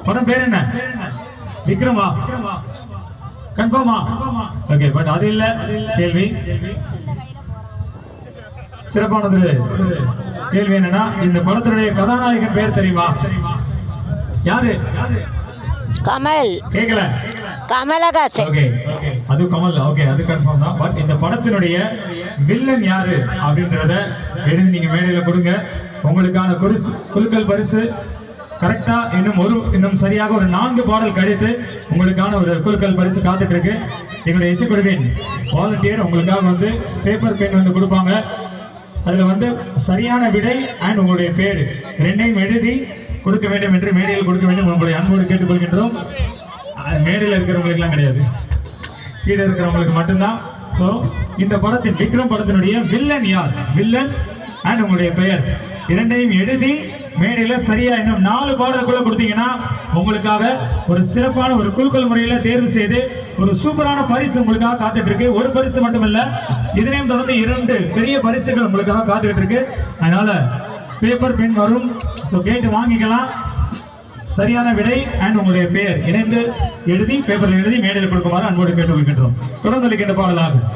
படம் பேர் என்ன? விக்ரமா? கன்ஃபார்மா? ஓகே, பட் அது இல்ல கேள்வி. சிறப்பானது. கேள்வி என்னன்னா, இந்த படத்துடைய கதாநாயகன் பேர் தெரியுமா? யாரு? கமல். கேக்கல. கமலஹாசன். ஓகே, அது கமல். ஓகே, அது கன்ஃபார்ம் தான். பட் இந்த படத்தினுடைய வில்லன் யாரு அப்படின்றத எழுதி நீங்க மேடையில கொடுங்க. உங்களுக்கான குலுக்கல் பரிசு கரெக்டா இன்னும் சரியாக ஒரு 4 பாடல் கழித்து உங்களுக்கான ஒரு குலுக்கல் பரிசு காத்துட்டு இருக்கு. எங்களுடைய இசைக்குழுவின் வாலண்டியர் உங்களுக்காக வந்து பேப்பர் பென் வந்து கொடுப்பாங்க. அதுல வந்து சரியான விடை அண்ட் உங்களுடைய பேரு ரெண்டையும் எழுதி கொடுக்க வேண்டும் என்று மேடையில் கொடுக்க வேண்டும் உங்களுடைய அன்போடு கேட்டுக்கொள்கின்றோம். மேடையில் இருக்கிறவங்களுக்கு எல்லாம் கிடையாது, கீழே இருக்கிறவங்களுக்கு மட்டும்தான். சோ இந்த படத்தின் விக்ரம் படத்தினுடைய வில்லன் யார், வில்லன் அண்ட் உங்களுடைய பெயர் இரண்டையும் எழுதி மேடையில சரியா இன்னும் 4 பாடலுக்குள்ள கொடுத்தீங்கன்னா உங்களுக்காக ஒரு சிறப்பான ஒரு குலுக்கல் முறையில தேர்வு செய்து ஒரு சூப்பரான பரிசு உங்களுக்காக காத்துட்டு இருக்கு. ஒரு பரிசு மட்டுமல்ல, இதனையும் தொடர்ந்து 2 பெரிய பரிசுகள் உங்களுக்காக காத்துட்டு இருக்கு. அதனால பேப்பர் பென் வரும், கேட்டு வாங்கிக்கலாம். சரியான விடை அண்ட் உங்களுடைய பெயர் இணைந்து எழுதி பேப்பரில் எழுதி மேடையில் கொடுக்குமாறு அன்போடு கேட்டுக்கொள்கின்றோம். தொடர்ந்து இருக்கின்ற பாடலாகும்.